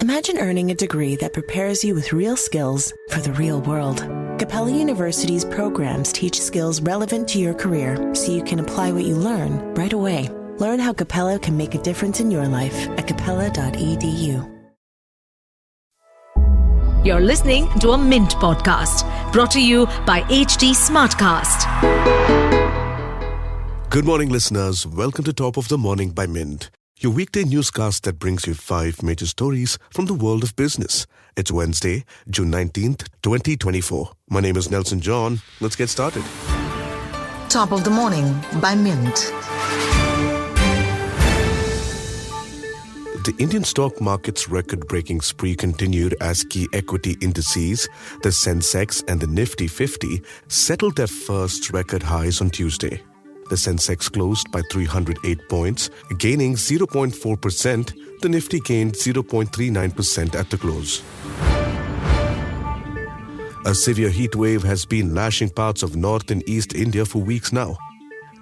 Imagine earning a degree that prepares you with real skills for the real world. Capella University's programs teach skills relevant to your career so you can apply what you learn right away. Learn how Capella can make a difference in your life at capella.edu. You're listening to a Mint podcast brought to you by HT Smartcast. Good morning, listeners. Welcome to Top of the Morning by Mint, your weekday newscast that brings you 5 major stories from the world of business. It's Wednesday, June 19th, 2024. My name is Nelson John. Let's get started. Top of the Morning by Mint. The Indian stock market's record-breaking spree continued as key equity indices, the Sensex and the Nifty 50, settled their first record highs on Tuesday. The Sensex closed by 308 points, gaining 0.4%. The Nifty gained 0.39% at the close. A severe heat wave has been lashing parts of North and East India for weeks now.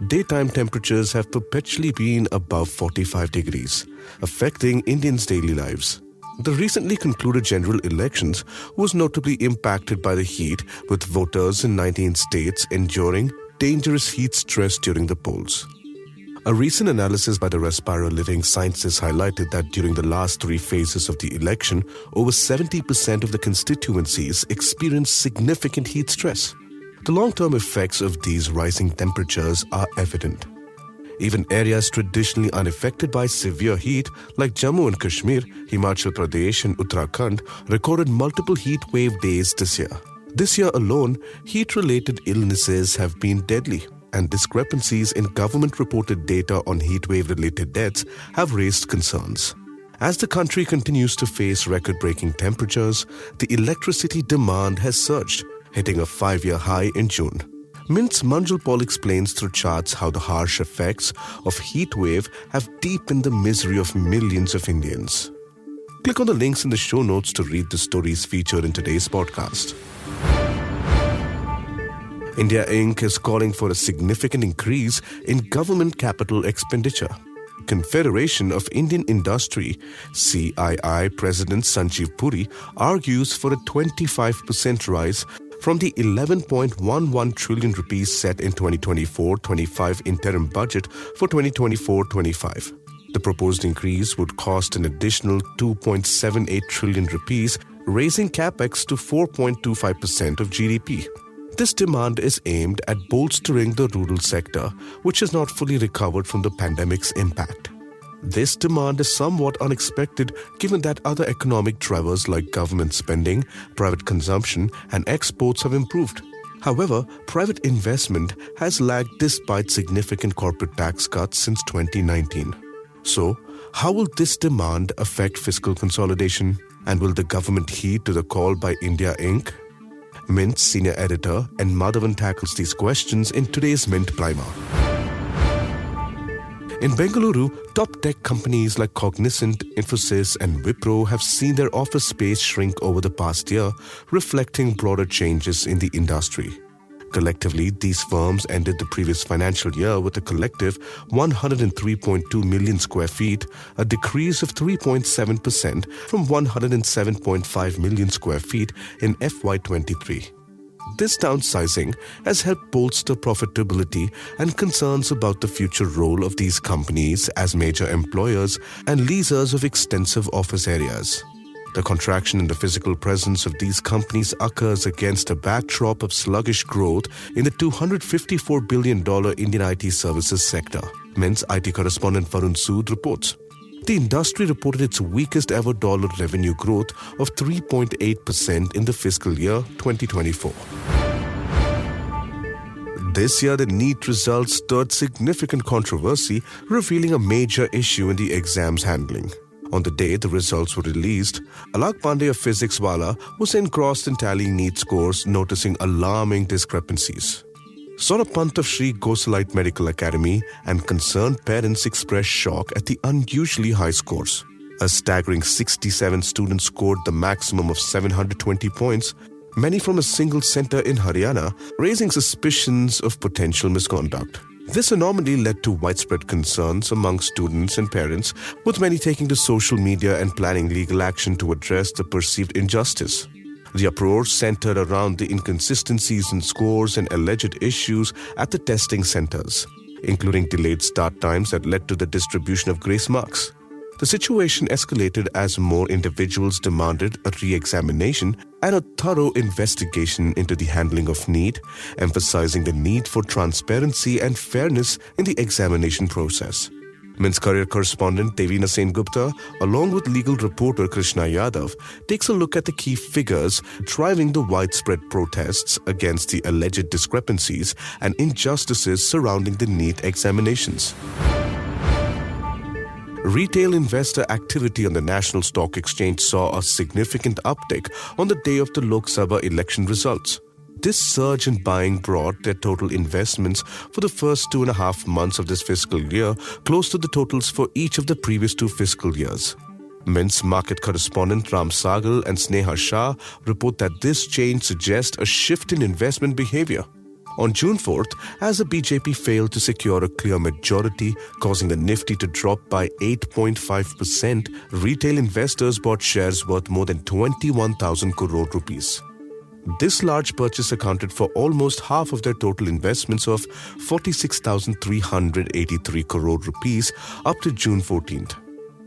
Daytime temperatures have perpetually been above 45 degrees, affecting Indians' daily lives. The recently concluded general elections was notably impacted by the heat, with voters in 19 states enduring dangerous heat stress during the polls. A recent analysis by the Respirer Living Sciences highlighted that during the last 3 phases of the election, over 70% of the constituencies experienced significant heat stress. The long-term effects of these rising temperatures are evident. Even areas traditionally unaffected by severe heat, like Jammu and Kashmir, Himachal Pradesh and Uttarakhand, recorded multiple heat wave days this year. This year alone, heat-related illnesses have been deadly, and discrepancies in government-reported data on heatwave-related deaths have raised concerns. As the country continues to face record-breaking temperatures, the electricity demand has surged, hitting a 5-year high in June. Mint's Manjul Paul explains through charts how the harsh effects of heat wave have deepened the misery of millions of Indians. Click on the links in the show notes to read the stories featured in today's podcast. India Inc. is calling for a significant increase in government capital expenditure. Confederation of Indian Industry, CII President Sanjeev Puri, argues for a 25% rise from the 11.11 trillion rupees set in 2024-25 interim budget for 2024-25. The proposed increase would cost an additional 2.78 trillion rupees, raising capex to 4.25% of GDP. This demand is aimed at bolstering the rural sector, which has not fully recovered from the pandemic's impact. This demand is somewhat unexpected given that other economic drivers like government spending, private consumption, and exports have improved. However, private investment has lagged despite significant corporate tax cuts since 2019. So, how will this demand affect fiscal consolidation? And will the government heed to the call by India Inc.? Mint's senior editor and Madhavan tackles these questions in today's Mint Primer. In Bengaluru, top tech companies like Cognizant, Infosys and Wipro have seen their office space shrink over the past year, reflecting broader changes in the industry. Collectively, these firms ended the previous financial year with a collective 103.2 million square feet, a decrease of 3.7% from 107.5 million square feet in FY23. This downsizing has helped bolster profitability and concerns about the future role of these companies as major employers and leasers of extensive office areas. The contraction in the physical presence of these companies occurs against a backdrop of sluggish growth in the $254 billion Indian IT services sector. Mint's IT correspondent Varun Sood reports. The industry reported its weakest ever dollar revenue growth of 3.8% in the fiscal year 2024. This year, the NEET results stirred significant controversy, revealing a major issue in the exam's handling. On the day the results were released, Alak Pandey of Physics Wala was engrossed in tallying NEET scores, noticing alarming discrepancies. Saurabh Pant of Sri Gosalite Medical Academy and concerned parents expressed shock at the unusually high scores. A staggering 67 students scored the maximum of 720 points, many from a single center in Haryana, raising suspicions of potential misconduct. This anomaly led to widespread concerns among students and parents, with many taking to social media and planning legal action to address the perceived injustice. The uproar centered around the inconsistencies in scores and alleged issues at the testing centers, including delayed start times that led to the distribution of grace marks. The situation escalated as more individuals demanded a re-examination and a thorough investigation into the handling of NEET, emphasizing the need for transparency and fairness in the examination process. Mint's career correspondent Devina Sen-Gupta, along with legal reporter Krishna Yadav, takes a look at the key figures driving the widespread protests against the alleged discrepancies and injustices surrounding the NEET examinations. Retail investor activity on the National Stock Exchange saw a significant uptick on the day of the Lok Sabha election results. This surge in buying brought their total investments for the first 2.5 months of this fiscal year close to the totals for each of the previous 2 fiscal years. Mint's market correspondent Ram Sagal and Sneha Shah report that this change suggests a shift in investment behavior. On June 4th, as the BJP failed to secure a clear majority, causing the Nifty to drop by 8.5%, retail investors bought shares worth more than 21,000 crore rupees. This large purchase accounted for almost half of their total investments of 46,383 crore rupees up to June 14th.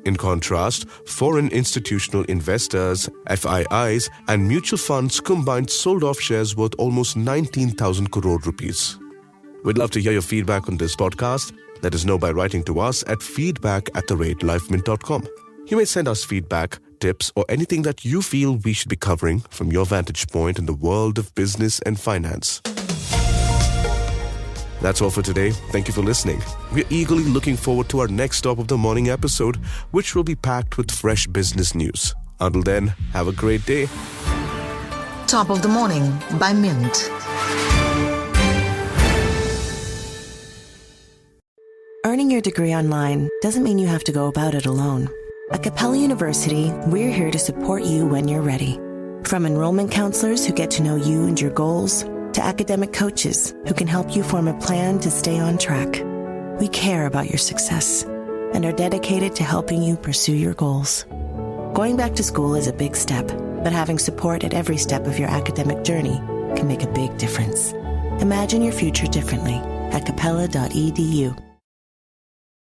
In contrast, foreign institutional investors, FIIs, and mutual funds combined sold off shares worth almost 19,000 crore rupees. We'd love to hear your feedback on this podcast. Let us know by writing to us at feedback@lifemint.com. You may send us feedback, tips, or anything that you feel we should be covering from your vantage point in the world of business and finance. That's all for today. Thank you for listening. We're eagerly looking forward to our next Top of the Morning episode, which will be packed with fresh business news. Until then, have a great day. Top of the Morning by Mint. Earning your degree online doesn't mean you have to go about it alone. At Capella University, we're here to support you when you're ready. From enrollment counselors who get to know you and your goals, to academic coaches who can help you form a plan to stay on track. We care about your success and are dedicated to helping you pursue your goals. Going back to school is a big step, but having support at every step of your academic journey can make a big difference. Imagine your future differently at capella.edu.